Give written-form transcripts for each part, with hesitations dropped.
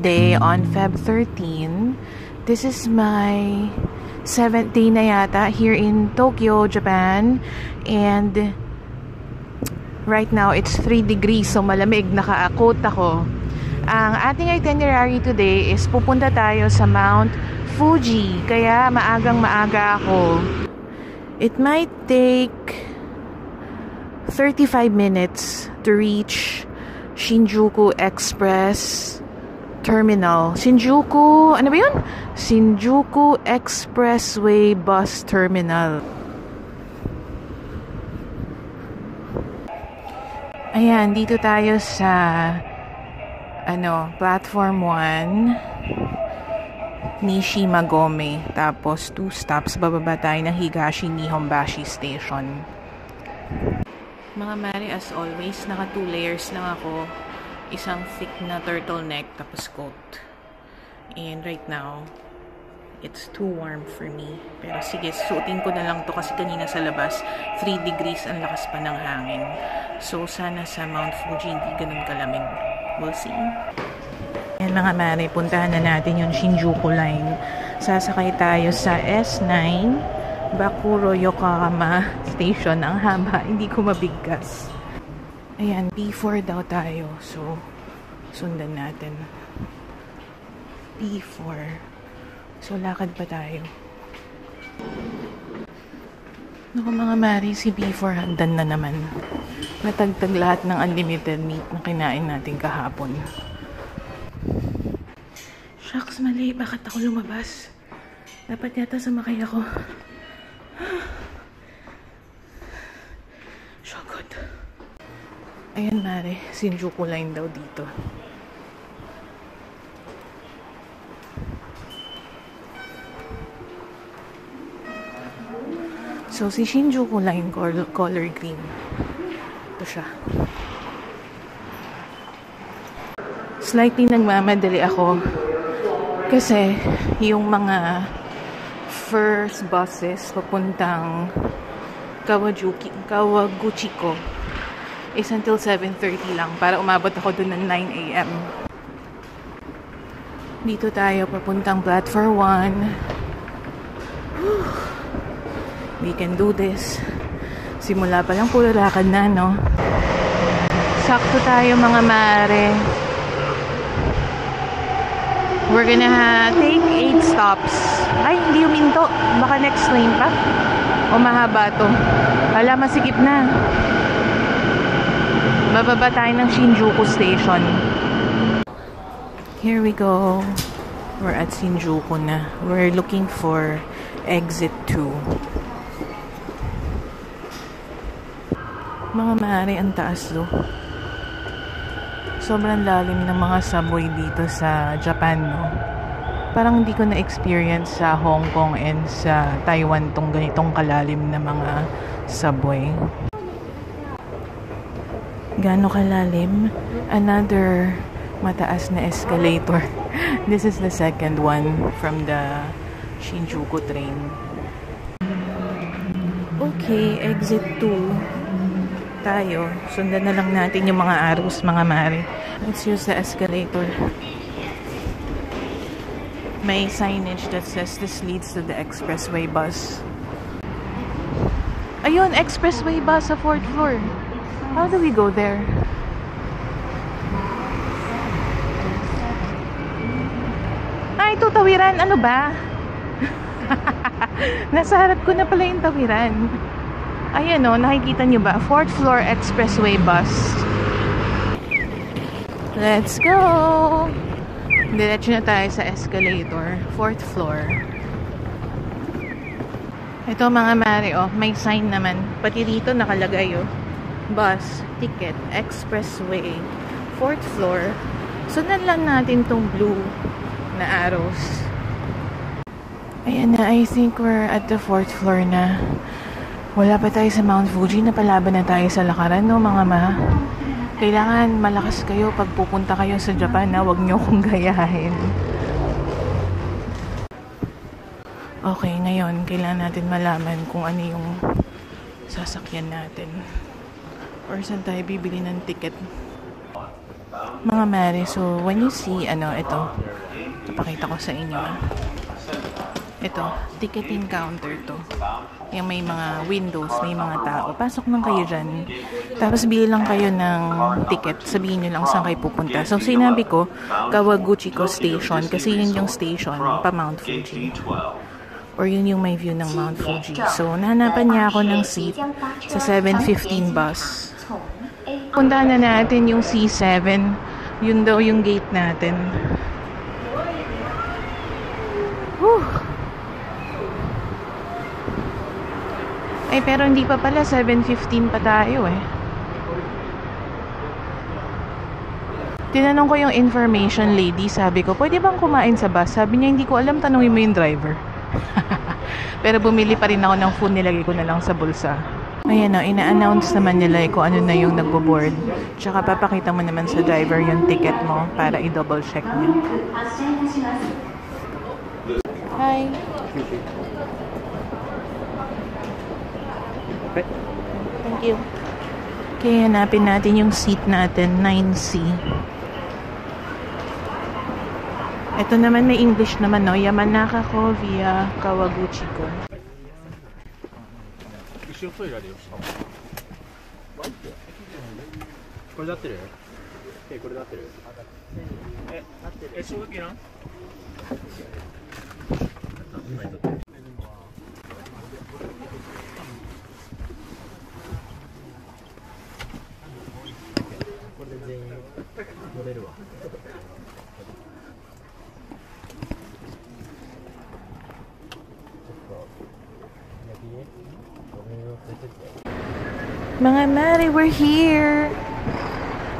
today on Feb 13. This is my 7th day na yata here in Tokyo, Japan. And right now, it's 3 degrees, so malamig. Naka-coat ako. Ang ating itinerary today is pupunta tayo sa Mount Fuji. Kaya maagang-maaga ako. It might take 35 minutes to reach Shinjuku Express Terminal. Shinjuku, ano ba yun? Shinjuku Expressway Bus Terminal. Ayan, dito tayo sa platform 1 Nishimagome. Tapos 2 stops bababa tayo ng Higashi Nihonbashi Station. Mga mare, as always, naka 2 layers lang ako. Isang thick na turtleneck, tapos coat. And right now, it's too warm for me. Pero sige, suotin ko na lang to kasi kanina sa labas, 3 degrees, ang lakas pa ng hangin. So, sana sa Mount Fuji, hindi ganun kalamig. We'll see. Yan mga mare, puntahan na natin yung Shinjuku line. Sasakay tayo sa S9. Bakuro Yokohama Station. Ang haba, hindi ko mabigkas. Ayan, P4 daw tayo. So, sundan natin. P4. So, lakad pa tayo. Naku mga mari, si P4 hagdan na naman. Natagtag lahat ng unlimited meat na kinain natin kahapon. Shucks, mali. Bakit ako lumabas? Dapat yata sumakay ako. So good. Ayan mare, Shinjuku line daw dito. So si Shinjuku line color green. Ito siya. Slightly nagmamadali ako kasi yung mga first buses papuntang Kawaguchiko is until 7:30 lang para umabot ako dun ng 9 AM. Dito tayo papuntang platform 1. We can do this. Simula pa lang puro lakad na, no? Sakto tayo mga mare. We're gonna take 8 stops. Ay, hindi huminto. Baka next lane pa. O mahaba to. Hala, masikip na. Bababa tayo ng Shinjuku Station. Here we go. We're at Shinjuku na. We're looking for exit 2. Mga mare, ang taas do. Sobrang lalim ng mga subway dito sa Japan, no? Parang hindi ko na-experience sa Hong Kong and sa Taiwan tong ganitong kalalim na mga subway. Gaano kalalim? Another mataas na escalator. This is the second one from the Shinjuku train. Okay, exit 2 tayo. Sundan na lang natin yung mga arrows, mga mare. Let's use the escalator. May signage that says this leads to the expressway bus. Ayun, expressway bus sa 4th floor. How do we go there? Ay, ito tawiran. Ano ba? Nasa harap ko na pala yung tawiran. Ayan o, nakikita nyo ba? 4th floor expressway bus. Let's go! Diretso na tayo sa escalator. 4th floor. Ito mga mare, oh, may sign naman. Pati dito nakalagay, oh. Bus, ticket, expressway. 4th floor. Sundan lang natin tong blue na arrows. Ayan na, I think we're at the 4th floor na. Wala pa tayo sa Mount Fuji. Napalaban na tayo sa lakaran, no mga ma? Kailangan malakas kayo pag pupunta kayo sa Japan, na huwag nyo kong gayahin. Okay, ngayon, kailangan natin malaman kung ano yung sasakyan natin. Or saan tayo bibili ng ticket. Mga mare, so when you see, ito, napakita ko sa inyo. Ito, ticketing counter to. Yung may mga windows, may mga tao. Pasok lang kayo dyan. Tapos bili lang kayo ng ticket. Sabihin nyo lang saan kayo pupunta. So, sinabi ko, Kawaguchiko Station. Kasi yun yung station pa Mount Fuji. Or yun yung may view ng Mount Fuji. So, nahanapan niya ako ng seat sa 7:15 bus. Puntahan na natin yung C7. Yun daw yung gate natin. Whew! Ay, pero hindi pa pala. 7:15 pa tayo eh. Tinanong ko yung information lady. Sabi ko, pwede bang kumain sa bus? Sabi niya, hindi ko alam. Tanungin mo yung driver. Pero bumili pa rin ako ng food. Nilagay ko na lang sa bulsa. Ayan o, ina-announce naman nila kung ano na yung nagbo-board. Tsaka papakita mo naman sa driver yung ticket mo para i-double check niya. Hi! Thank you. Okay, hanapin natin yung seat natin, 9C. Ito naman may English naman, no? Yamanaka ko via Kawaguchiko. 一緒トイレあるよ。これで合ってる？これで合ってる？衝撃な？これで全員乗れるわ。Mga mare, we're here!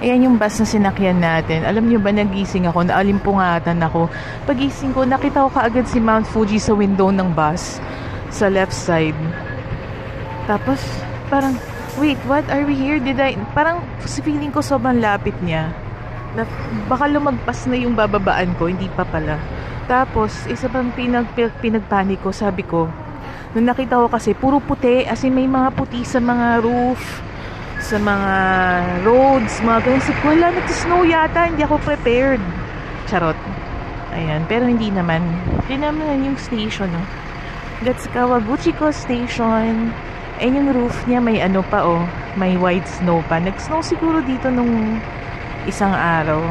Ayan yung bus na sinakyan natin. Alam nyo ba, nagising ako, naalimpungatan ako. Pagising ko, nakita ko kaagad si Mount Fuji sa window ng bus. Sa left side. Tapos, parang, wait, what? Are we here? Parang, feeling ko sobrang lapit niya. Na, baka lumagpas na yung bababaan ko, hindi pa pala. Tapos, isa pang pinagpanik ko, sabi ko, nung nakita ko kasi, puro puti, as in may mga puti sa mga roof, sa mga roads, mga ganyan. Wala, nag-snow yata, hindi ako prepared. Charot. Ayan, pero hindi naman. Hindi naman yung station, no? That's Kawaguchiko Station. And yung roof niya, may ano pa, oh. May white snow pa. Nag-snow siguro dito nung isang araw.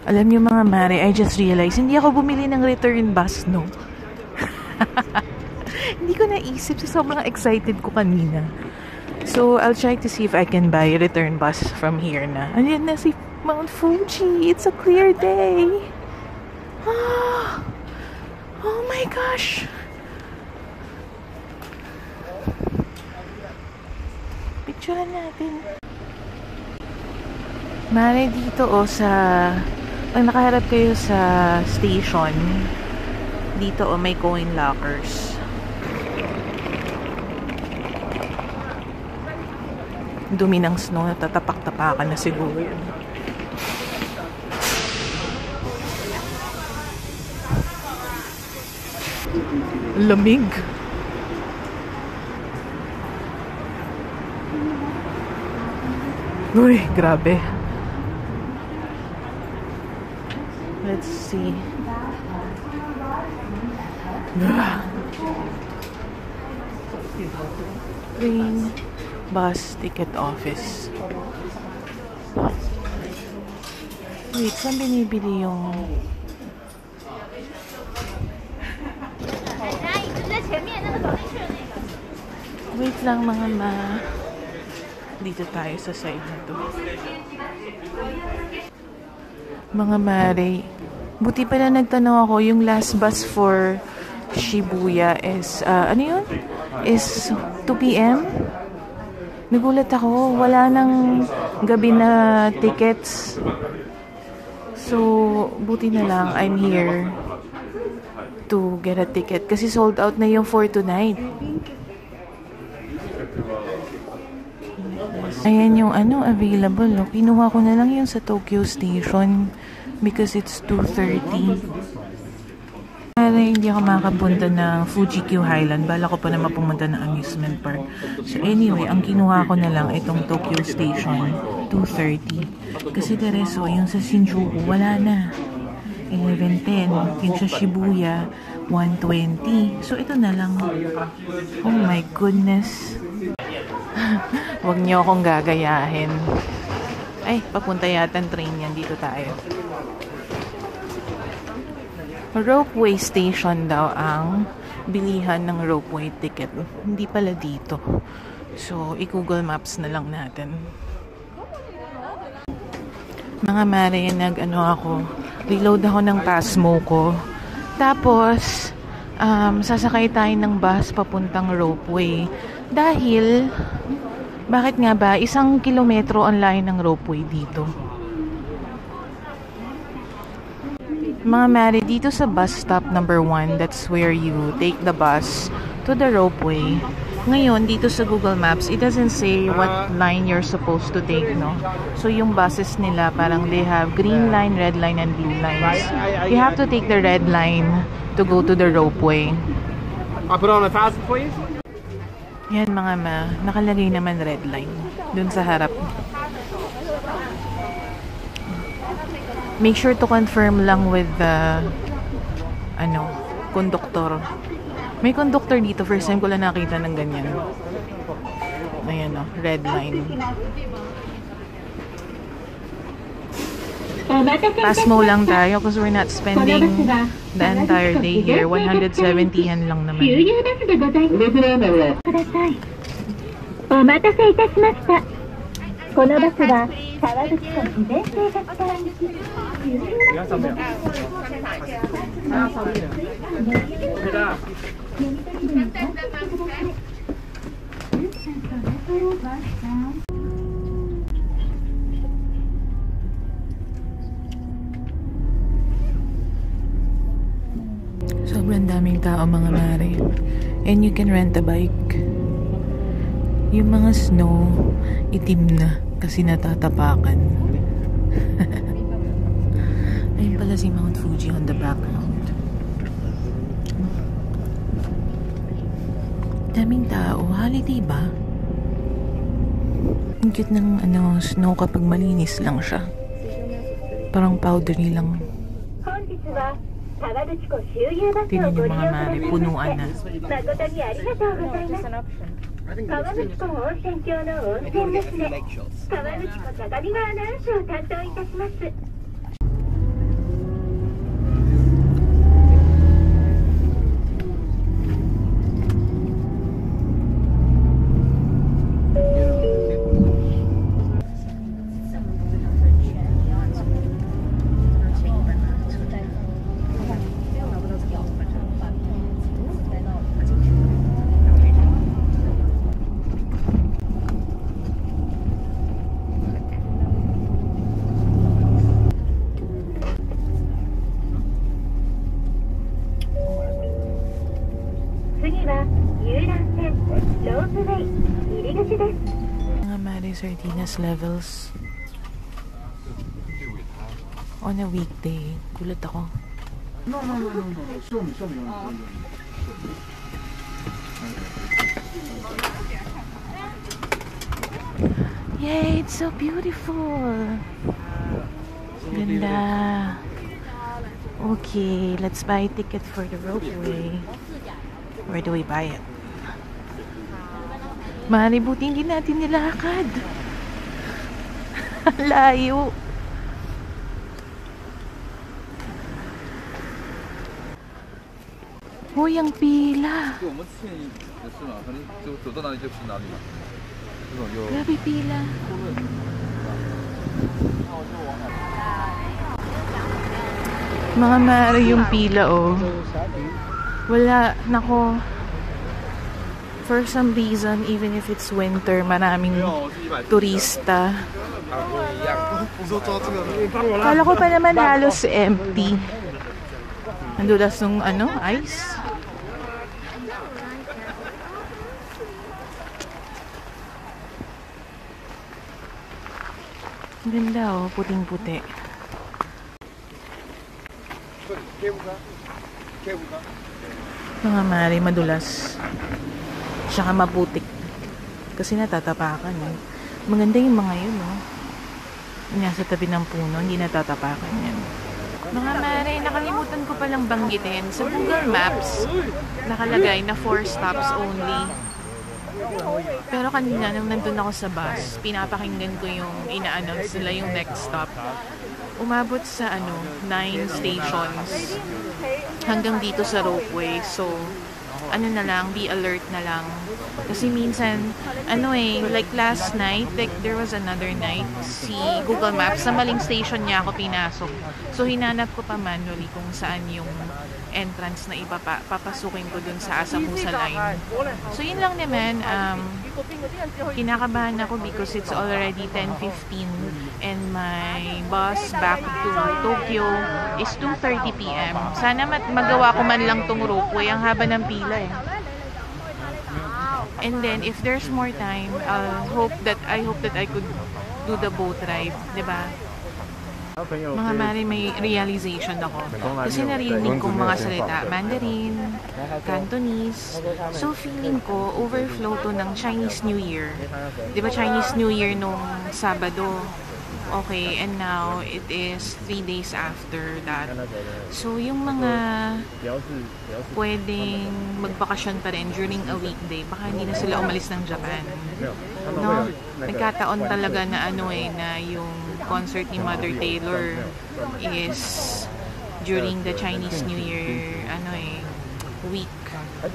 Alam niyo mga mare, I just realized, hindi ako bumili ng return bus, no? Hindi ko naisip. So, sobrang excited ko kanina. So, I'll try to see if I can buy a return bus from here na. Ayan na si Mount Fuji. It's a clear day. Oh my gosh. Picturean natin. Mare, dito sa... Pag nakaharap kayo sa station, dito may coin lockers. Dumi ng snow, natatapak-tapakan na siguro yun. Lamig. Uy, grabe. Let's see. Train, bus, ticket office. Wait, saan binibili yung... Wait lang mga ma... Dito tayo sa side na to. Mga mare, buti pala nagtanong ako, yung last bus for Shibuya is, ano yun? Is 2 p.m? Nagulat ako, wala nang gabi na tickets. So, buti na lang, I'm here to get a ticket. Kasi sold out na yung for tonight. Ayan yung ano, available. No? Kinuha ko na lang yung sa Tokyo Station because it's 2:30. pala hindi ako makapunta ng Fuji Q Highland. Bala ko pa naman pumunta ng amusement park. So anyway, ang kinuha ko na lang itong Tokyo Station, 230. Kasi Tereso, yung sa Shinjuku, wala na. 11:10. Yung sa Shibuya, 1:20. So ito na lang. Oh my goodness. Huwag niyo akong gagayahin. Ay, papunta yata ang train yan. Dito tayo. Ropeway station daw ang bilihan ng ropeway ticket. Hindi pala dito. So, i-Google Maps na lang natin. Mga mare, reload ako ng Pasmo ko. Tapos, sasakay tayo ng bus papuntang ropeway. Dahil, bakit nga ba? 1 kilometro online ng ropeway dito. Mga mare, dito sa bus stop number 1, that's where you take the bus to the ropeway. Ngayon, dito sa Google Maps, it doesn't say what line you're supposed to take, no? So, yung buses nila, parang they have green line, red line, and blue lines. You have to take the red line to go to the ropeway. I'll put on 1,000 for you. Yan mga nakalagay naman red line dun sa harap. Make sure to confirm lang with the conductor. May conductor dito. First time ko lang nakita ng ganyan. Ayan red line. Pasmo lang tayo because we're not spending the entire day here. 170 lang naman. このバスは川口湖自然生活館行き。Sobrang daming tao mga mare. And you can rent a bike. Yung mga snow, itim na kasi natatapakan. Ayun pala si Mount Fuji on the background. Daming tao. Holiday ba? Ang cute ng snow kapag malinis lang siya. Parang powdery lang. Tingnan yung mga mare, punuan na. 川口湖温泉郷の温泉ですね。川口湖相模川アナウンスを担当いたします。Mga Mare Sardinas levels on a weekday. Gulat ako. No. Show me. Yay, it's so beautiful. Ganda. Okay, let's buy a ticket for the ropeway. Where do we buy it? Mari, buti hindi natin nilakad. Layo. Hoy, ang pila. Grabe pila. Mga mare yung pila, oh. Wala, nako. For some reason, even if it's winter, maraming turista. Kala ko pa naman halos empty. Nandulas nung ice. Ganda puting-puti. Mga mare, madulas. Tsaka maputik. Kasi natatapakan eh. Maganda yung mga yun, no? Nasa tabi ng puno, hindi natatapakan yan. Mga mare, nakalimutan ko palang banggitin. Sa Google Maps, nakalagay na 4 stops only. Pero kanina, nung nandun ako sa bus, pinapakinggan ko yung ina-announce nila yung next stop. Umabot sa 9 stations hanggang dito sa ropeway. So, na lang, be alert na lang. Kasi minsan, like last night, like there was another night, si Google Maps, sa maling station niya ako pinasok. So, hinanap ko pa manually kung saan yung entrance na papasukin ko dun sa Asakusa line. So, yun lang naman. Kinakabahan ako because it's already 10:15 and my bus back to Tokyo is 2:30 p.m. Sana magawa ko man lang tong ropeway. Ang haba ng pila eh. And then, if there's more time, I hope that I could do the boat ride. Diba? Mga mare, may realization ako. Kasi narinig kong mga salita, Mandarin, Cantonese. So, feeling ko, overflow to ng Chinese New Year. Di ba Chinese New Year nung Sabado? Okay, and now, it is 3 days after that. So, yung mga pwedeng magbakasyon pa rin during a weekday, baka hindi na sila umalis ng Japan. No? Nagkataon talaga na na yung concert ni Mother Taylor is during the Chinese New Year week.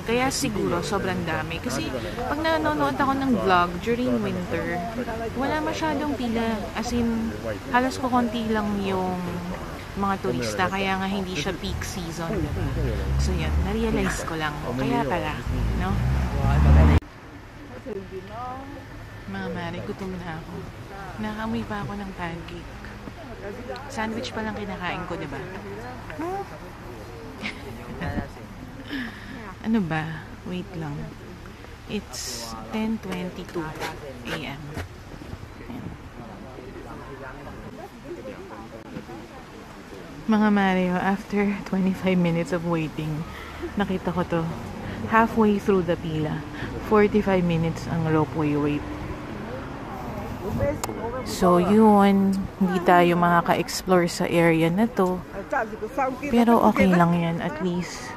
Kaya siguro sobrang dami. Kasi pag nanonood ako ng vlog during winter, wala masyadong pila. As in, halos konti lang yung mga turista. Kaya nga hindi siya peak season. So yan, na-realize ko lang. Kaya pala, no? Mga mare, gutom na ako. Nakamoy pa ako ng pancake. Sandwich pa lang kinakain ko, diba? Ano ba? Wait lang. It's 10:22 a.m. Mga Mario, after 25 minutes of waiting, nakita ko to. Halfway through the pila. 45 minutes ang ropeway wait. So yun, hindi tayo makaka-explore sa area na to. Pero okay lang yan. At least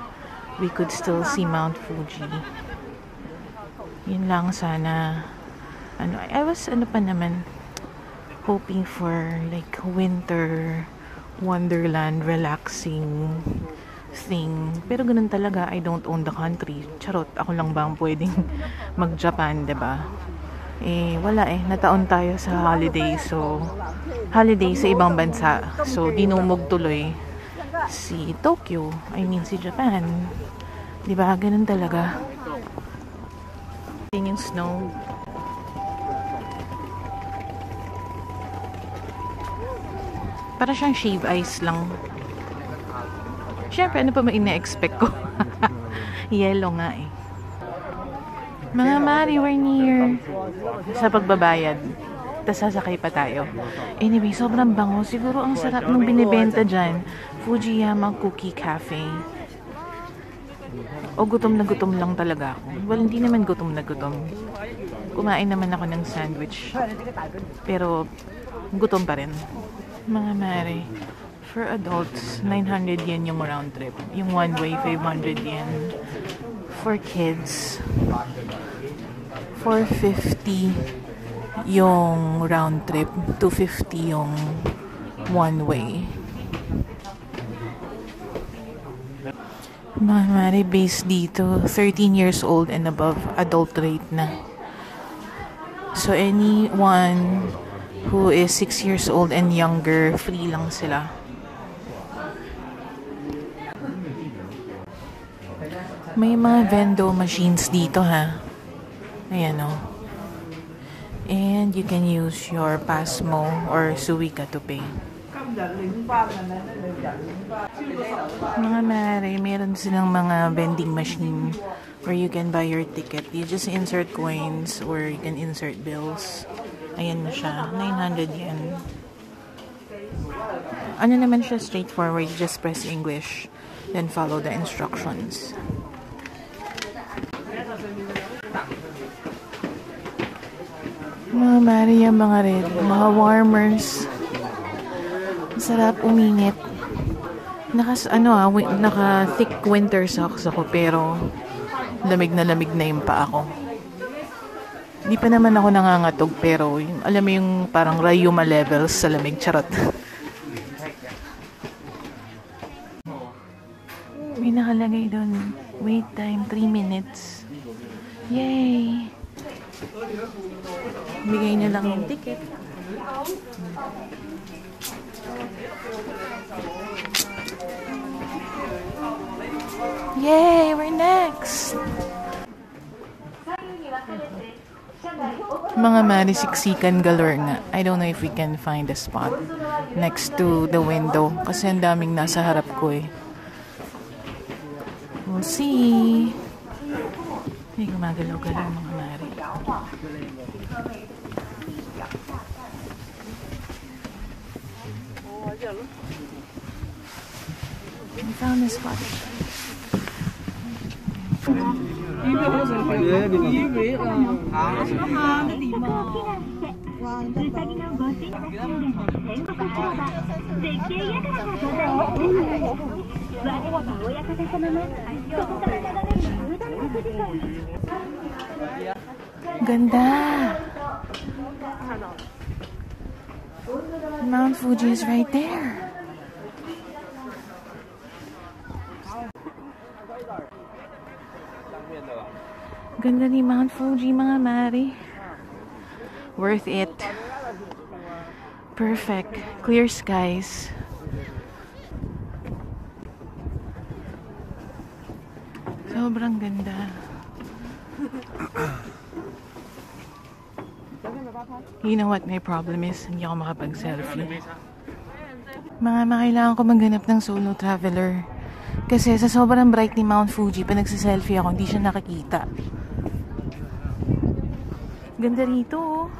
we could still see Mount Fuji. Yun lang sana. I was pa naman hoping for like winter wonderland relaxing thing. Pero ganun talaga, I don't own the country. Charot, ako lang ba ang pwedeng mag-Japan, diba? Wala nataon tayo sa holiday. So, holiday sa ibang bansa. So, dinumog tuloy si Tokyo, si Japan. Diba? Ganun talaga. Yung snow. Para siyang shave ice lang. Siyempre, ano pa ina-expect ko? Yellow nga Mga mari, we're near sa pagbabayad. Tapos sasakay pa tayo. Anyway, sobrang bango. Siguro ang sarap nung binibenta dyan. Fujiyama Cookie Cafe. O gutom na gutom lang talaga ako. Well, hindi naman gutom na gutom. Kumain naman ako ng sandwich. Pero, gutom pa rin. Mga mare, for adults, 900 yen yung round trip. Yung one way, 500 yen. For kids, 450 yung round trip, 250 yung one way. Mga mare, base dito, 13 years old and above, adult rate na. So anyone who is 6 years old and younger, free lang sila. May mga vendo machines dito Ayan And you can use your Pasmo or Suica to pay. Mga mare, meron silang mga vending machine where you can buy your ticket. You just insert coins or you can insert bills. Ayan na siya, 900 yen. Ano naman siya, straightforward. You just press English, then follow the instructions. Mga Maria, mga red, mga warmers. Sarap umingit. Naka thick winter socks ako, pero lamig na yung paa ko. Hindi pa naman ako nangangatog, pero alam mo yung parang rayuma levels sa lamig, charot. May nakalagay doon, wait time 3 minutes. Yay! Bigay na lang yung ticket. Yay! We're next! Mga marisiksikan galore nga. I don't know if we can find a spot next to the window kasi ang daming nasa harap ko eh. We'll see. Hindi gumagalaw-galaw mga mari. We found a spot. Ganda. Mount Fuji is right there. Ganda ni Mount Fuji mga mari. Worth it. Perfect. Clear skies. Sobrang ganda. You know what my problem is? Hindi ako makapag-selfie. Kailangan ko maghanap ng solo traveler. Kasi sa sobrang bright ni Mount Fuji, pa nagsiselfie ako, hindi siya nakakita. Ganda rito.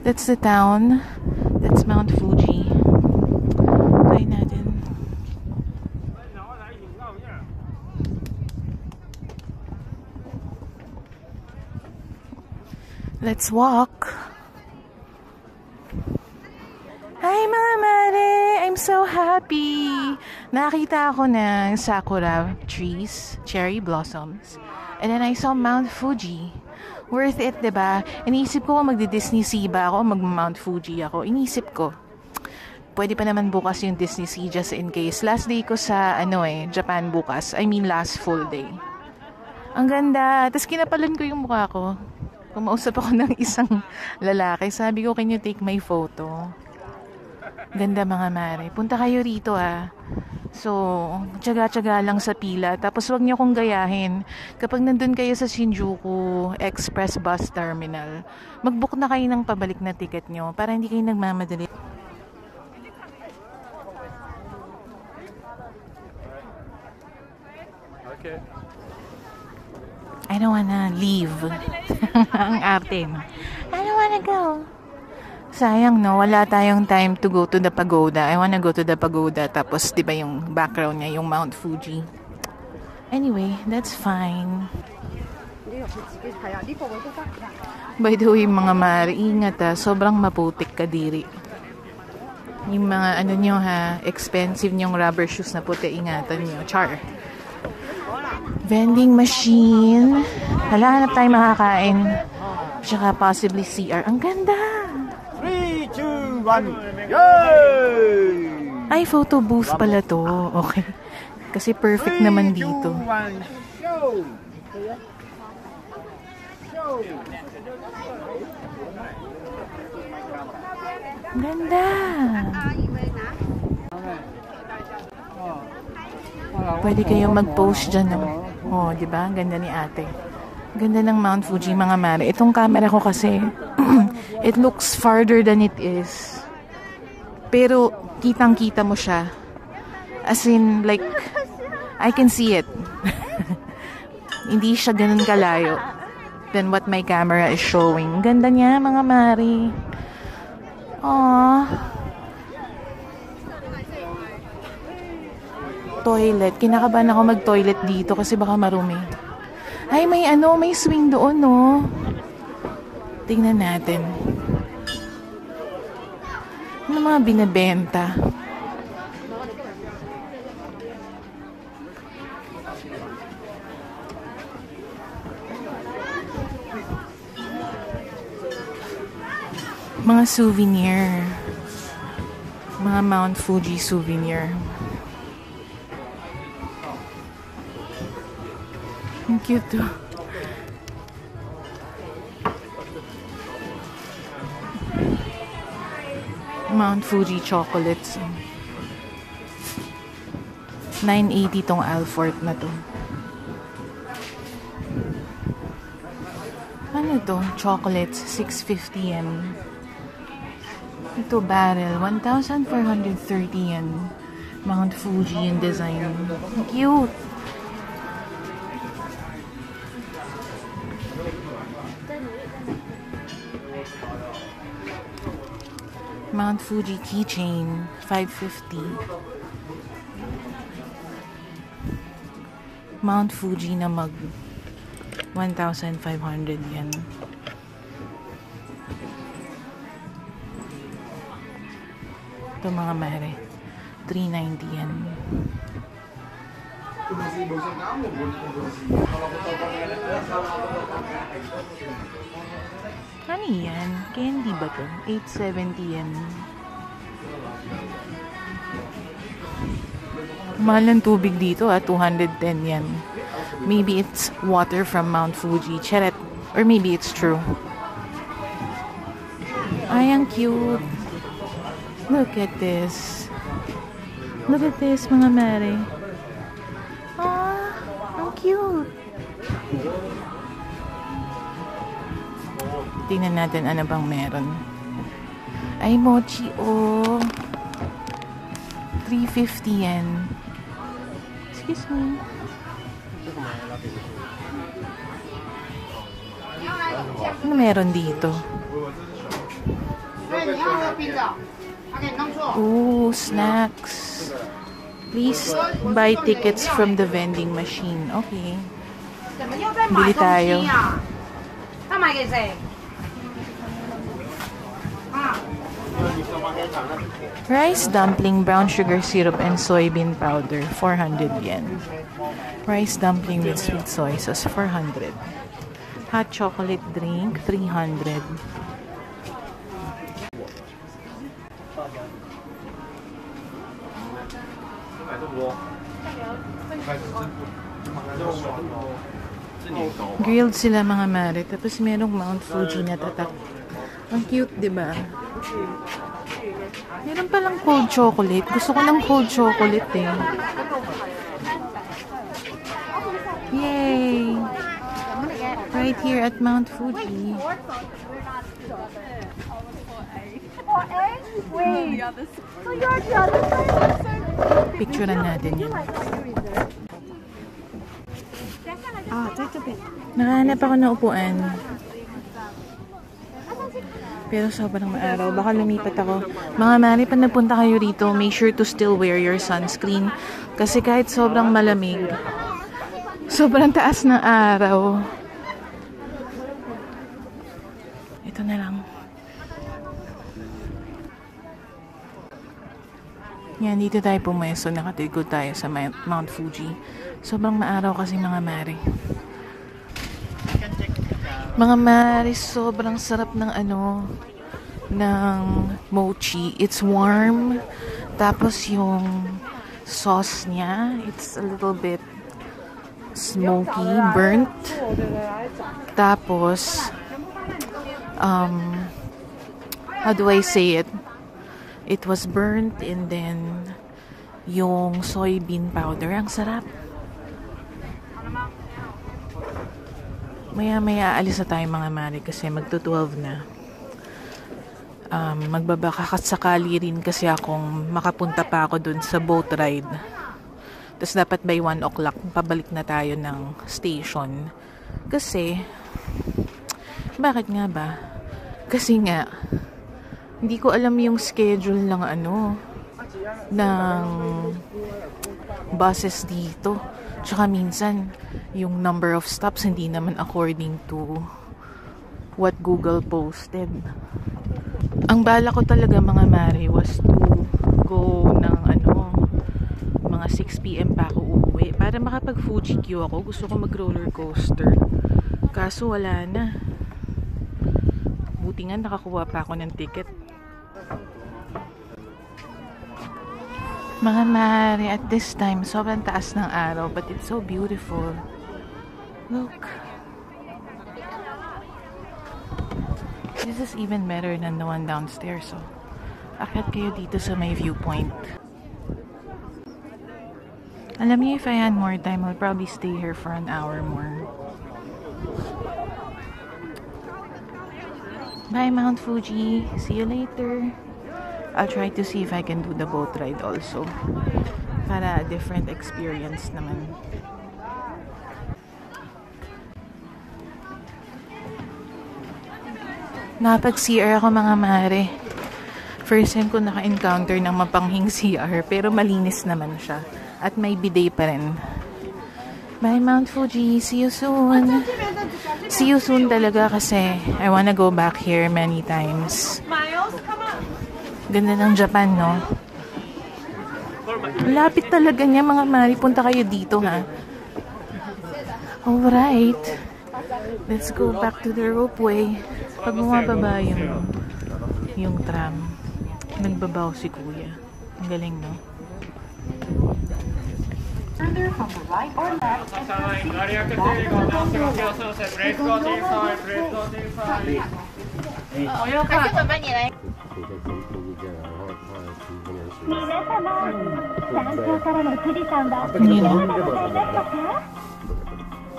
That's the town. That's Mount Fuji. Try natin. Let's walk. Hi mga mare! I'm so happy! Nakita ako ng sakura trees, cherry blossoms. And then I saw Mount Fuji. Worth it, diba? Iniisip ko magdi-Disney Sea ba ako, mag-Mount Fuji ako. Inisip ko, pwede pa naman bukas yung Disney Sea just in case. Last day ko sa, Japan bukas. I mean, last full day. Ang ganda. Tapos kinapalan ko yung mukha ko. Kumausap ako ng isang lalaki. Sabi ko, can you take my photo? Ganda mga mare. Punta kayo rito ah. So, tiyaga-tiyaga lang sa pila. Tapos wag niyo kong gayahin. Kapag nandun kayo sa Shinjuku Express Bus Terminal, mag-book na kayo ng pabalik na ticket nyo para hindi kayo nagmamadali. Okay. I don't wanna leave. Ang arte. I don't wanna go. Sayang no, wala tayong time to go to the pagoda. I wanna go to the pagoda. Tapos, di ba yung background niya, yung Mount Fuji. Anyway, that's fine. By the way, mga mare, ingat ha. Sobrang maputik kadiri. Yung mga nyo ha, expensive nyong rubber shoes na puti, ingatan nyo. Char. Vending machine. Hanap tayo makakain. Tsaka possibly CR. Ang ganda! 3, 2, 1, yay! Ay, photo booth pala to. Okay. Kasi perfect naman dito. 3, 2, 1, show! Ganda! Pwede kayong mag-post dyan. Oh, di ba? Ganda ni ate. Ganda ng Mount Fuji, mga mare. Itong camera ko kasi, it looks farther than it is. Pero, kitang-kita mo siya. As in, like, I can see it. Hindi siya ganun kalayo than what my camera is showing. Ganda niya, mga mare. Aww. toilet. Kinakabahan ako mag-toilet dito kasi baka marumi. Ay, may swing doon, no? Tingnan natin. Ano mga binibenta? Mga souvenir. Mga Mount Fuji souvenir. Ang cute to. Mount Fuji chocolates. 980 tong Alfort na to. Ano to? Chocolates, 650 yen. Ito barrel, 1,430 yen. Mount Fuji yung design. Cute! Mount Fuji keychain, 550. Mount Fuji na mug, 1,500 yen. Ito mga mare, 390 yen. Ano yan? Candy ba to? 870 yen. Mahal ng tubig dito 210 yen. Maybe it's water from Mount Fuji. Charet. Or maybe it's true. Ay, ang cute. Look at this. Look at this, mga mare. Ah, ang cute. Tingnan natin ano bang meron. Ay, mochi, oh. 350 yen. Excuse me. Ano meron dito? Ooh, snacks. Please buy tickets from the vending machine. Okay. Bili tayo. Rice dumpling, brown sugar syrup, and soybean powder, 400 yen. Rice dumpling with sweet soy sauce, 400. Hot chocolate drink, 300. Grilled sila mga mare. Tapos merong Mount Fuji na tatak. Ang cute, diba? Meron palang cold chocolate. Gusto ko ng cold chocolate eh. Yay! Right here at Mount Fuji. Picturean natin yun. Nakahanap ako ng upuan. Pero sobrang maaraw. Baka lumipat ako. Mga mari, pag napunta kayo rito, make sure to still wear your sunscreen. Kasi kahit sobrang malamig, sobrang taas ng araw. Ito na lang. Yan, dito tayo pumeso. Nakatigod tayo sa Mount Fuji. Sobrang maaraw kasi mga mari. Mga mari, sobrang sarap ng ng mochi. It's warm. Tapos yung sauce niya, it's a little bit smoky, burnt. Tapos, how do I say it? It was burnt, and then yung soybean powder, ang sarap. Maya-maya alis na tayo mga mari kasi magto-12 na. Magbabaka sakali rin kasi akong makapunta pa ako dun sa boat ride. Tapos dapat by 1 o'clock pabalik na tayo ng station. Kasi, bakit nga ba? Kasi nga, hindi ko alam yung schedule ng buses dito. Tsaka minsan, yung number of stops hindi naman according to what Google posted. Ang bala ko talaga mga mare was to go ng mga 6 PM pa ako uuwi para makapag Fuji Q ako. Gusto ko mag roller coaster. Kaso wala na. Buti nga nakakuha pa ako ng ticket. Mga mare, at this time, sobrang taas ng araw, but it's so beautiful. Look. This is even better than the one downstairs. So, akyat kayo dito sa may viewpoint. Alam niyo, if I had more time, I'll probably stay here for an hour more. Bye, Mount Fuji. See you later. I'll try to see if I can do the boat ride also. Para a different experience naman. Napag-CR ako mga mare. First time ko naka-encounter ng mapanghing CR, pero malinis naman siya. At may bidet pa rin. Bye Mount Fuji. See you soon. See you soon talaga kasi I wanna go back here many times. Ganda ng Japan, no? Lapit talaga niya mga mari. Punta kayo dito, ha? Alright. Let's go back to the ropeway. Pag bumababa yung tram, nagbabaw si kuya. Ang galing, no? From the right or left,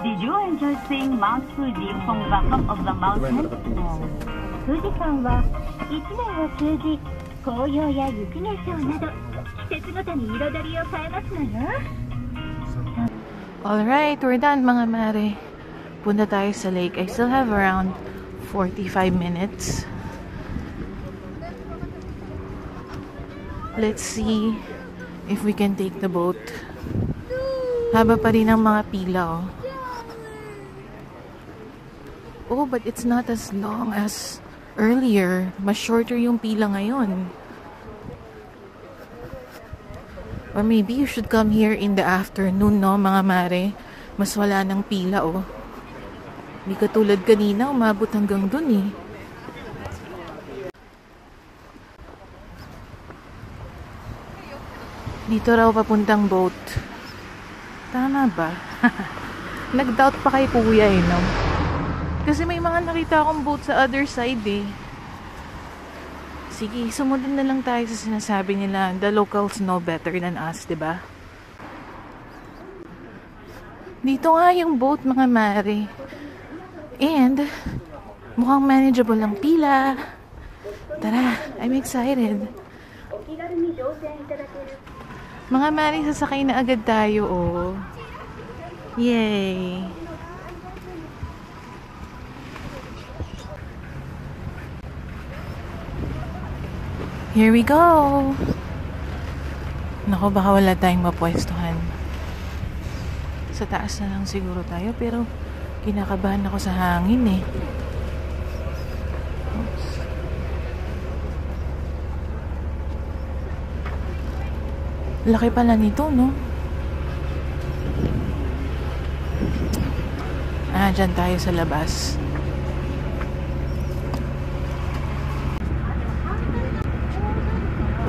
Did you enjoy seeing Mount Fuji from the top of the mountain? Fujisan は1年を通じ紅葉や雪化粧など季節ごとに彩りを変えますのよ。Alright, we're done mga mare. Punta tayo sa lake. I still have around 45 minutes. Let's see if we can take the boat. Haba pa rin ang mga pila, oh. Oh, but it's not as long as earlier. Mas shorter yung pila ngayon. Or maybe you should come here in the afternoon, no, mga mare? Mas wala ng pila, oh. Hindi katulad kanina, umabot hanggang dun, eh. Dito raw papuntang boat. Tama ba? Nag-doubt pa kay kuya, eh, no? Kasi may mga nakita akong boat sa other side, eh. Sige, sumunod na lang tayo sa sinasabi nila. The locals know better than us, diba? Dito nga yung boat, mga mare. And, mukhang manageable ang pila. Tara, I'm excited. Mga mare, sasakay na agad tayo, oh. Yay! Here we go! Naku, baka wala tayong mapwestuhan. Sa taas na lang siguro tayo, pero kinakabahan ako sa hangin, eh. Oops. Laki pala nito, no? Dyan tayo sa labas.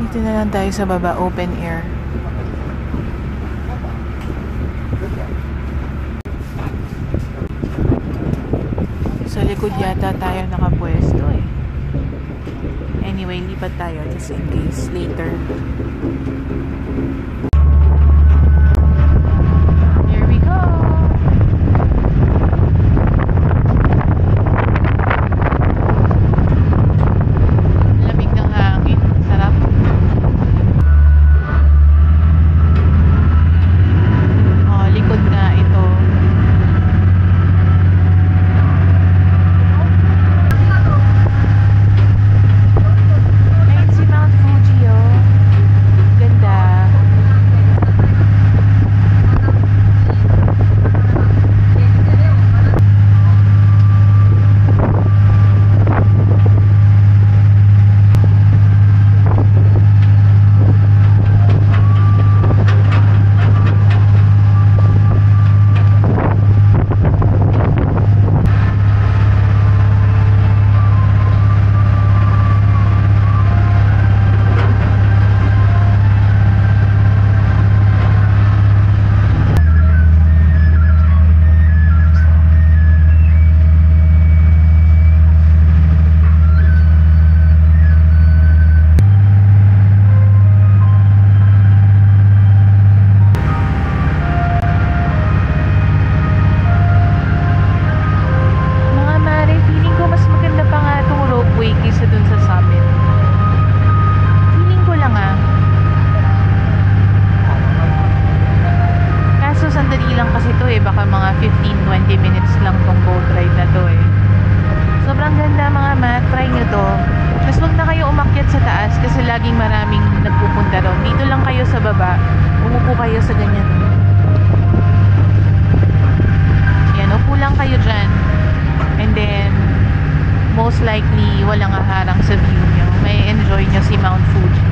Dito na lang tayo sa baba, open air. Sa likod yata tayo nakapwesto, eh. Anyway, lipat tayo just in case later. Here we go! Lamig ng hangin. Sarap. Oh, likod na ito. Ayun si Mount Fuji, oh. Ganda. laging maraming nagpupunta ron. Dito lang kayo sa baba. Umupo kayo sa ganyan. Yan, upo lang kayo dyan. And then, most likely, walang haharang sa view nyo. May enjoy nyo si Mount Fuji.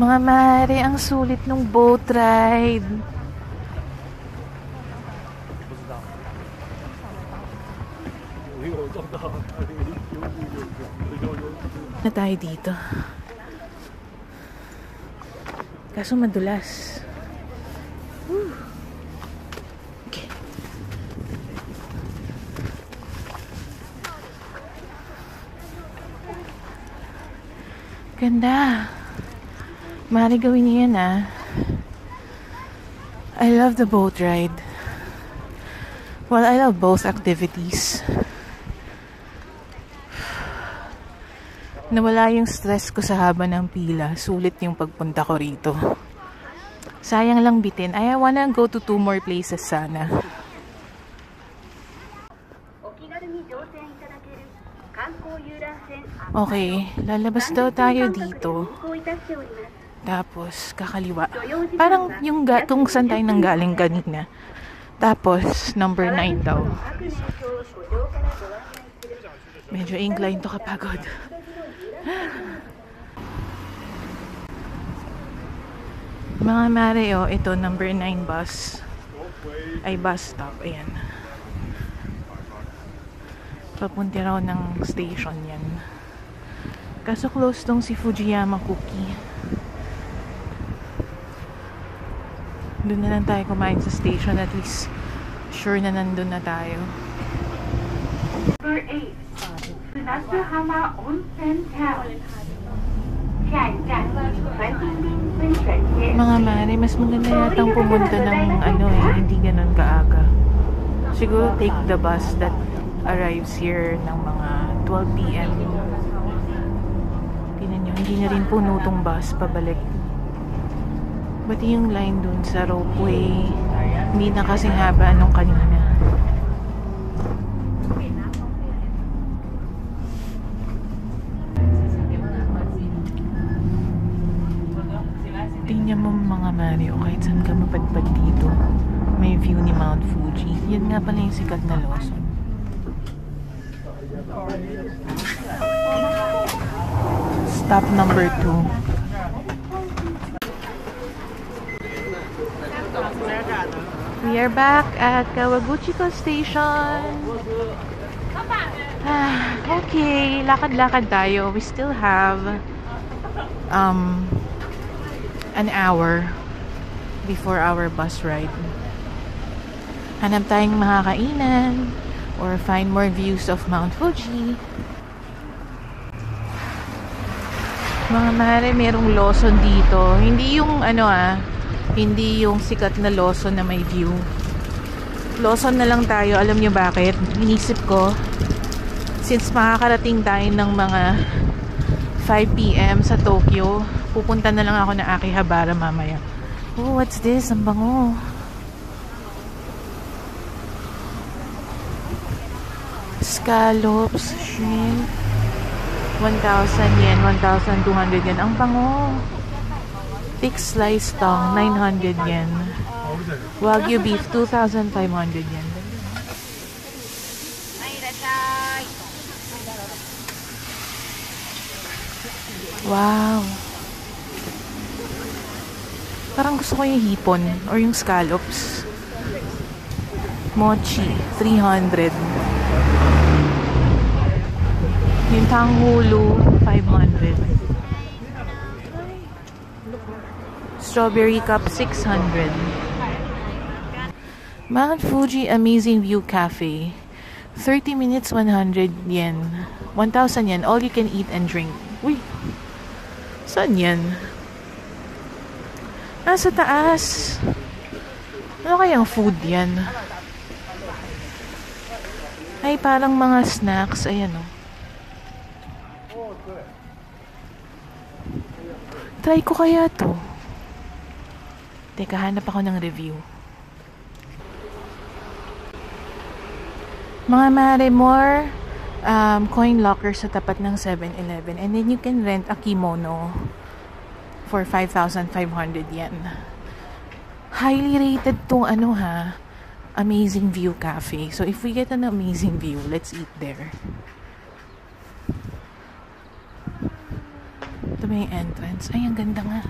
Mga mare, ang sulit ng boat ride. Na tayo dito. Kaso madulas. Okay. Ganda. Mari gawin niyo yan, ah. I love the boat ride. Well, I love both activities. Nawala yung stress ko sa haba ng pila. Sulit yung pagpunta ko rito. Sayang lang bitin. I wanna go to 2 more places sana. Okay, lalabas daw tayo dito. Tapos, kakaliwa. Parang yung gatong saan tayo nanggaling kanina. Tapos, number 9 daw. Medyo inclined to kapagod. Mga mare, oh, ito, number 9 bus. Ay, bus stop. Ayan. Papunti raw ng station yan. Kaso close tong si Fujiyama Cookie. Doon na lang tayo kumain sa station. At least, sure na nandun na tayo. Number 8, Natsuhama Onsen Town. Mga mare, mas maganda yatang pumunta ng hindi ganun kaaga. Siguro take the bus that arrives here ng mga 12 PM. Tingnan nyo, hindi na rin puno tong bus pabalik. Pati yung line dun sa ropeway, hindi na kasing haba nung kanina. Tingnan mo mga Mario, kahit saan ka mapadpad dito, may view ni Mount Fuji. Yan nga pala yung sikat na Lawson. Stop number 2. We are back at Kawaguchiko Station. Okay, lakad-lakad tayo. We still have an hour before our bus ride. Hanap tayong makakainan or find more views of Mount Fuji. Mga mare, merong Lawson dito. Hindi yung hindi yung sikat na Lawson na may view. Lawson na lang tayo. Alam nyo bakit? Inisip ko, since makakarating tayo ng mga 5 PM sa Tokyo, pupunta na lang ako na Akihabara mamaya. Oh, what's this? Ang bango. Scallops, shrimp. 1,000 yen, 1,200 yen. Ang bango. Thick sliced tongue, 900 yen. Wagyu beef, 2,500 yen. Wow. Parang gusto ko yung hipon or yung scallops. Mochi, 300. Yung tanghulu, 500. Strawberry cup, 600. Mount Fuji Amazing View Cafe. 30 minutes, 100 yen. 1,000 yen. All you can eat and drink. Uy! Saan yan? Sa taas. Ano kayang food yan? Ay, parang mga snacks. Ayan, oh. Try ko kaya to. Teka, hanap ako ng review. Mga mare, more coin locker sa tapat ng 7-Eleven. And then you can rent a kimono for 5,500 yen. Highly rated tong Amazing View Cafe. So if we get an amazing view, let's eat there. Ito may entrance. Ay, ang ganda nga.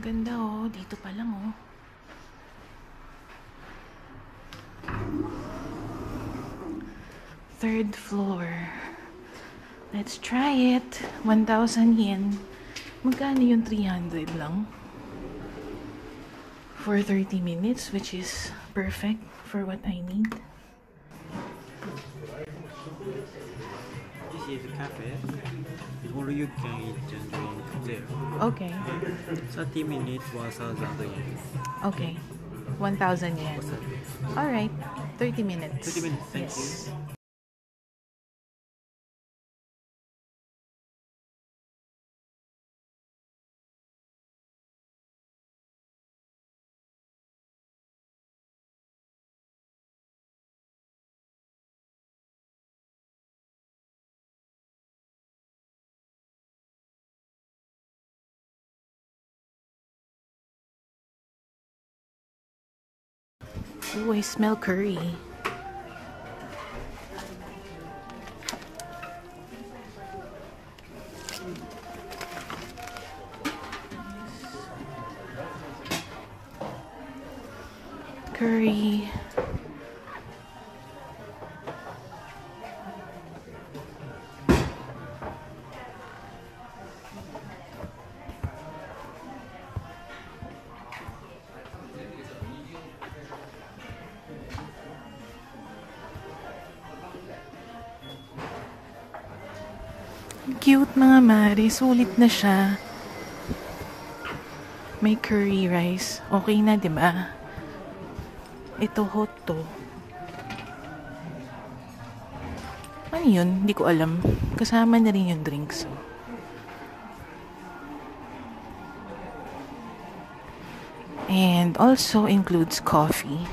Ganda, oh. Dito pa lang, oh. Third floor. Let's try it. 1,000 yen. Magkano yung 300 lang? For 30 minutes, which is perfect for what I need. This is a cafe. All you can eat and drink there. Okay. 30 minutes, 1,000 yen. Okay. 1,000 yen. Alright. 30 minutes. 30 minutes, thank you. Ooh, I smell curry. Curry. Cute mga mare. Sulit na siya. May curry rice. Okay na, diba? Ito hot to. Ano yun? Hindi ko alam. Kasama na rin yung drinks. And also includes coffee.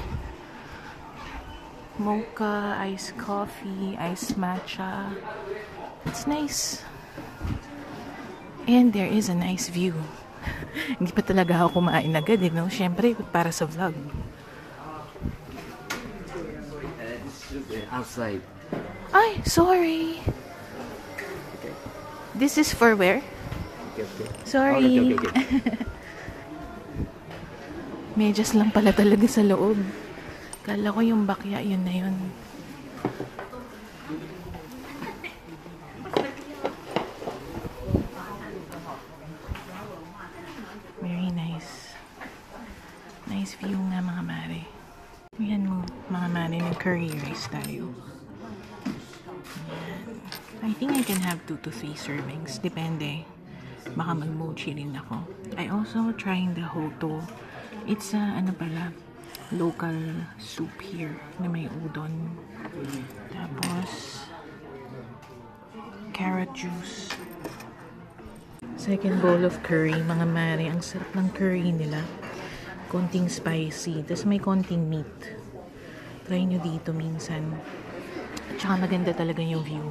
Mocha, iced coffee, iced matcha. It's nice. And there is a nice view. Hindi pa talaga ako kumain agad, no? Siyempre, para sa vlog. Outside. Ay, sorry. Okay. This is for where? Okay, okay. Sorry. Okay. Medyas lang pala talaga sa loob. Kala ko yung bakya, yun na yun. Very nice. Nice view nga mga mare. Yan mo, mga mare, ng curry rice tayo. Yan. I think I can have 2 to 3 servings. Depende. Baka mag-mochi rin ako. I also trying the hoto. It's local soup here na may udon. Tapos carrot juice. Second bowl of curry, mga mare. Ang sarap ng curry nila. Konting spicy. Tapos may konting meat. Try nyo dito minsan. At saka maganda talaga yung view.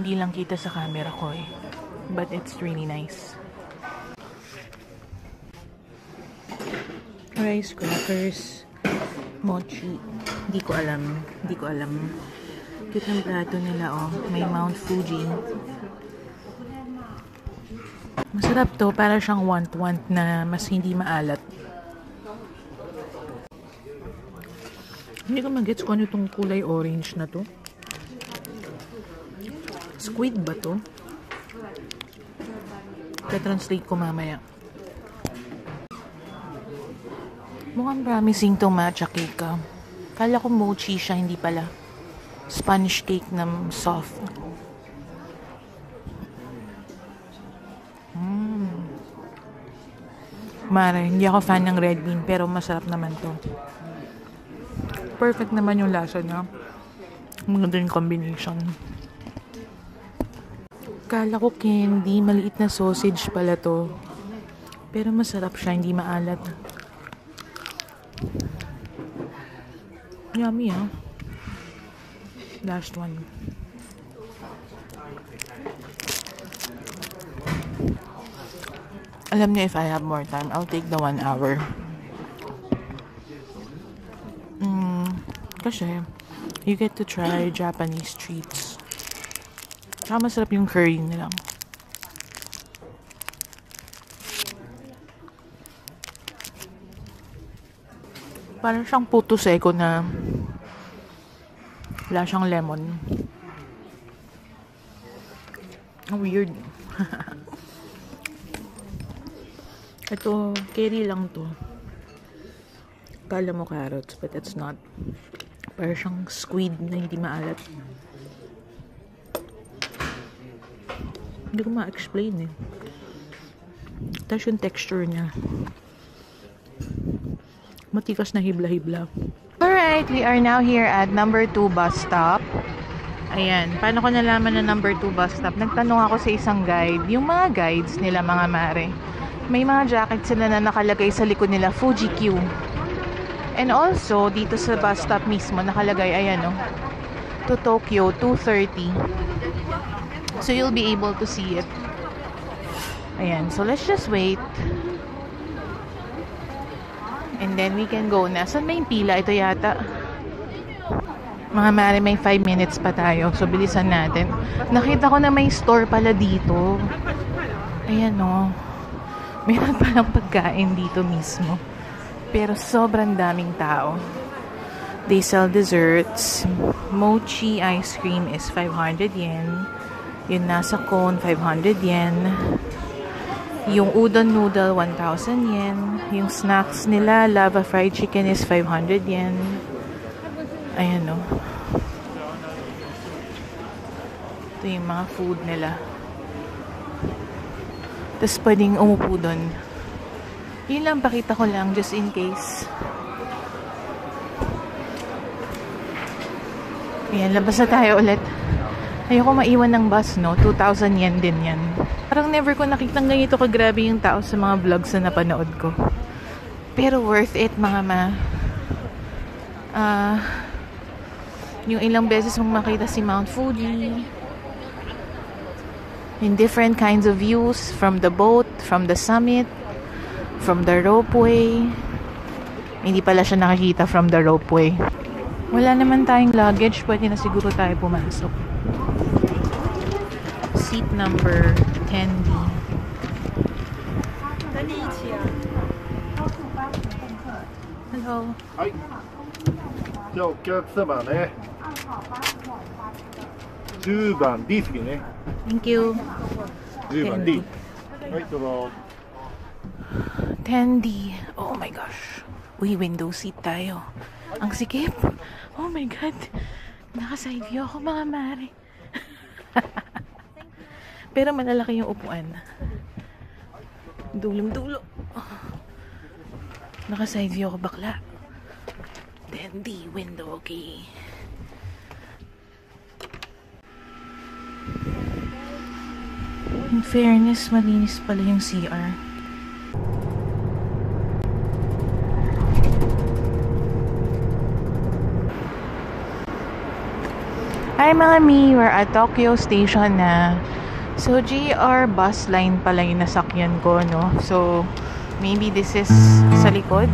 Hindi lang kita sa camera ko eh. But it's really nice. Rice crackers. Mochi. Hindi ko alam. Cute ng plato nila, oh. May Mount Fuji. Masarap to. Para siyang want-want na mas hindi maalat. Hindi ko mag-gets kung ano itong kulay orange na to. Squid ba to? Translate ko mamaya. Mukhang promising tong matcha cake ah. Kala ko mochi siya, hindi pala. Sponge cake na soft. Mare, hindi ako fan ng red bean pero masarap naman to. Perfect naman yung lasa niya. Maganda yung combination. Kala ko candy, maliit na sausage pala to. Pero masarap siya, hindi maalat. Yummy ah. Last one. Alam niyo, if I have more time, I'll take the 1 hour. Kasi, you get to try Japanese treats. Tsaka masarap yung curry nila. Parang siyang puto seko na wala siyang lemon. Weird. Ito, curry lang to. Kala mo carrots, but it's not. Parang siyang squid na hindi maalat. Hindi ko ma-explain eh. Tapos yung texture niya. Matikas na hibla-hibla. Alright, we are now here at number 2 bus stop. Ayan, paano ko nalaman na number 2 bus stop? Nagtanong ako sa isang guide. Yung mga guides nila, mga mare, may mga jacket sila na nakalagay sa likod nila, Fuji Q. And also, dito sa bus stop mismo, nakalagay, ayan o, to Tokyo, 2:30. So, you'll be able to see it. Ayan, so let's just wait. And then we can go na. Saan ba yung pila? Ito yata. Mga mare, may 5 minutes pa tayo. So, bilisan natin. Nakita ko na may store pala dito. Ayan o. Meron palang pagkain dito mismo. Pero sobrang daming tao. They sell desserts. Mochi ice cream is 500 yen. Yung nasa cone, 500 yen. Yung udon noodle, 1,000 yen. Yung snacks nila, lava fried chicken is 500 yen. Ayan o. Ito yung mga food nila. Tapos pwedeng umupo dun. Yun lang, pakita ko lang just in case. Ayan, labas na tayo ulit. Ayoko maiwan ng bus, no? 2,000 yen din yan. Parang never ko nakitang ganito kagrabe yung tao sa mga vlogs na napanood ko. Pero worth it, mga ma. Yung ilang beses mong makita si Mount Fuji. In different kinds of views. From the boat, from the summit, from the ropeway. Hindi pala siya nakikita from the ropeway. Wala naman tayong luggage. Pwede na siguro tayo pumasok. Seat number 10D. Hello. Hi. じゃあお客様ね。10番 D 席ね。Thank you. 10番 D。はい、どうぞ。10D. Oh my gosh. Uy, window seat tayo. Ang sikip. Oh my God. Naka-side view ako, mga mare. Pero malalaki yung upuan. Dulong-dulo. Naka-side view ako, bakla. 10D window, okay. In fairness, malinis pala yung CR. Hi mga mi, we're at Tokyo Station na. So, GR bus line pala yung nasakyan ko, no? So, maybe this is sa likod.